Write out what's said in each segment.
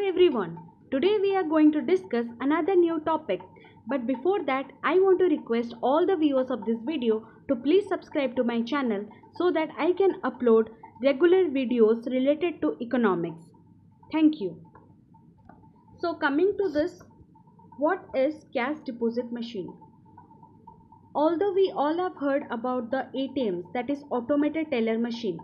everyone. Today we are going to discuss another new topic. But before that, I want to request all the viewers of this video to please subscribe to my channel so that I can upload regular videos related to economics. Thank you. So coming to this, what is cash deposit machine? Although we all have heard about the ATMs, that is automated teller machine,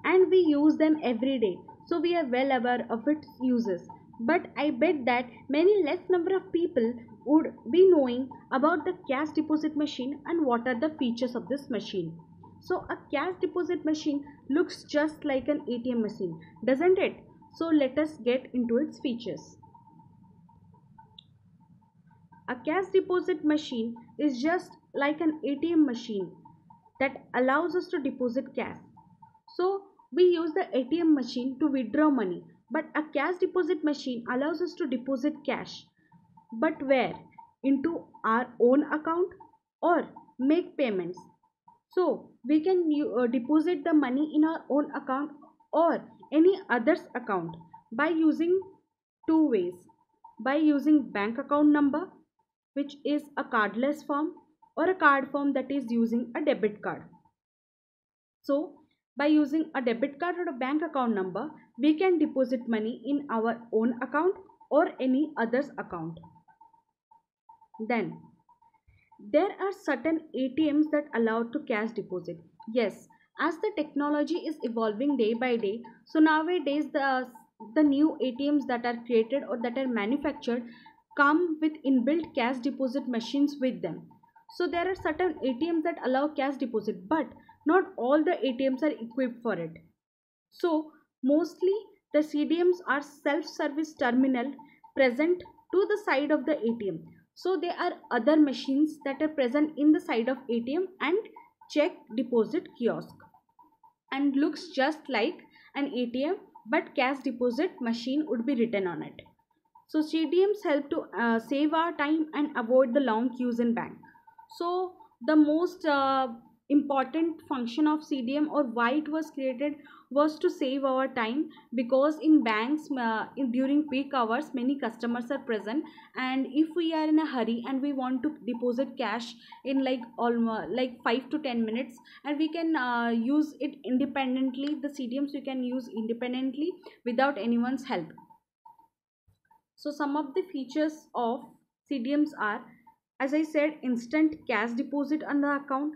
and we use them every day, so we are well aware of its uses. But I bet that many less number of people would be knowing about the cash deposit machine and what are the features of this machine. So a cash deposit machine looks just like an ATM machine, doesn't it? So let us get into its features. A cash deposit machine is just like an ATM machine that allows us to deposit cash. So we use the ATM machine to withdraw money, but a cash deposit machine allows us to deposit cash. But where? Into our own account or make payments. So we can deposit the money in our own account or any other's account by using two ways. By using bank account number, which is a cardless form, or a card form that is using a debit card. So by using a debit card or a bank account number, we can deposit money in our own account or any other's account. Then there are certain ATMs that allow to cash deposit. Yes, as the technology is evolving day by day, so nowadays the new ATMs that are created or that are manufactured come with inbuilt cash deposit machines with them. So there are certain ATMs that allow cash deposit, but not all the ATMs are equipped for it. So mostly the CDMs are self-service terminal present to the side of the ATM. So there are other machines that are present in the side of ATM and check deposit kiosk, and looks just like an ATM, but cash deposit machine would be written on it. So CDMs help to save our time and avoid the long queues in bank. So the most important function of CDM, or why it was created, was to save our time, because in banks during peak hours many customers are present, and if we are in a hurry and we want to deposit cash in like almost like 5 to 10 minutes, and we can use it independently, the CDMs we can use independently without anyone's help. So some of the features of CDMs are, as I said, instant cash deposit on the account.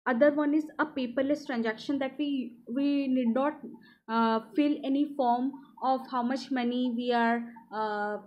Other one is a paperless transaction, that we need not fill any form of how much money we are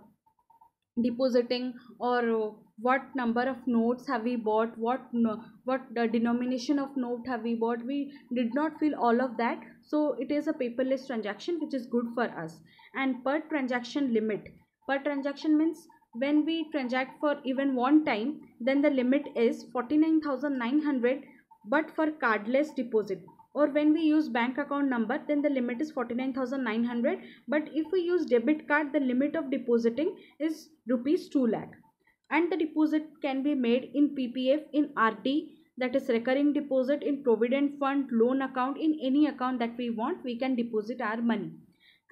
depositing, or what number of notes have we bought, what the denomination of note have we bought. We did not fill all of that, so it is a paperless transaction, which is good for us. And per transaction limit. Per transaction means when we transact for even one time, then the limit is 49,900, but for cardless deposit. Or when we use bank account number, then the limit is 49,900, but if we use debit card, the limit of depositing is rupees 2 lakh. And the deposit can be made in PPF, in RD, that is recurring deposit, in provident fund, loan account, in any account that we want, we can deposit our money.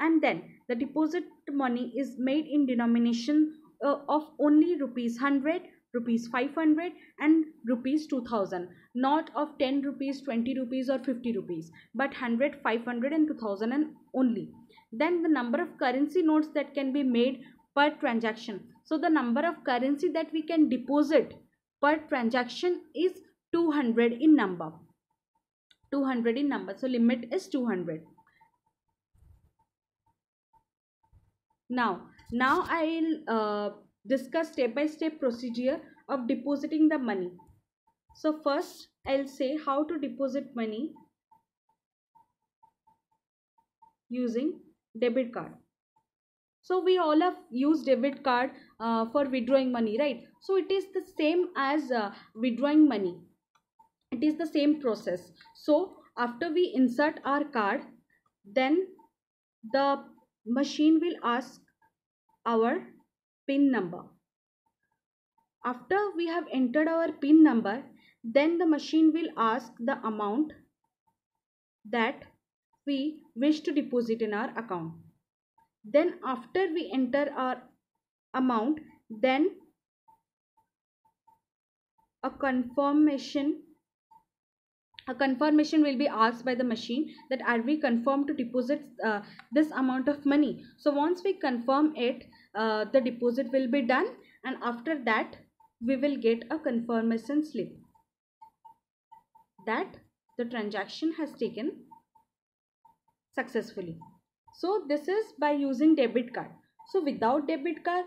And then the deposit money is made in denomination of only rupees 100, rupees 500 and rupees 2000, not of 10 rupees, 20 rupees or 50 rupees, but 100, 500 and 2000 and only. Then the number of currency notes that can be made per transaction. So the number of currency that we can deposit per transaction is 200 in number. 200 in number. So limit is 200. Now I'll discuss step by step procedure of depositing the money. So first I'll say how to deposit money using debit card. So we all have used debit card for withdrawing money, right? So it is the same as withdrawing money. It is the same process. So after we insert our card, then the machine will ask our PIN number. After we have entered our PIN number, then the machine will ask the amount that we wish to deposit in our account. Then after we enter our amount, then a confirmation a confirmation will be asked by the machine that are we confirmed to deposit this amount of money. So once we confirm it, the deposit will be done, and after that we will get a confirmation slip that the transaction has taken successfully. So this is by using debit card. So without debit card,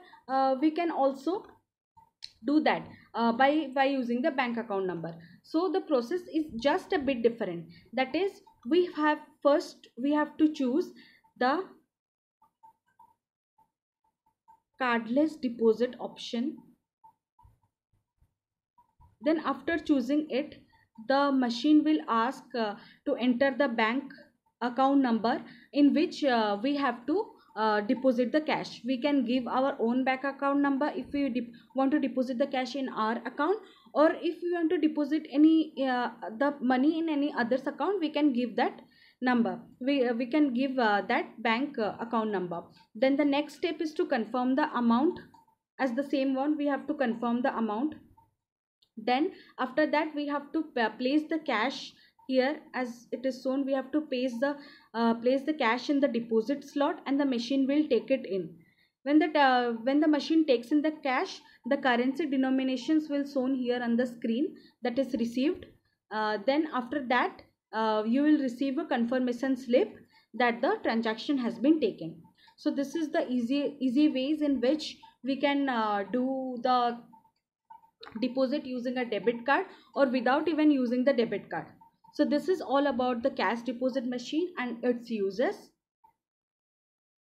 we can also do that by using the bank account number. So the process is just a bit different. That is, we have to choose the cardless deposit option. Then after choosing it, the machine will ask to enter the bank account number in which we have to deposit the cash. We can give our own bank account number if we want to deposit the cash in our account, or if we want to deposit any the money in any other's account, we can give that number. We can give that bank account number. Then the next step is to confirm the amount. As the same one, we have to confirm the amount. Then after that we have to place the cash here. As it is shown, we have to place the cash in the deposit slot, and the machine will take it in. When the machine takes in the cash, the currency denominations will shown here on the screen, that is received. Then after that you will receive a confirmation slip that the transaction has been taken. So this is the easy ways in which we can do the deposit using a debit card, or without even using the debit card. So this is all about the cash deposit machine and its uses.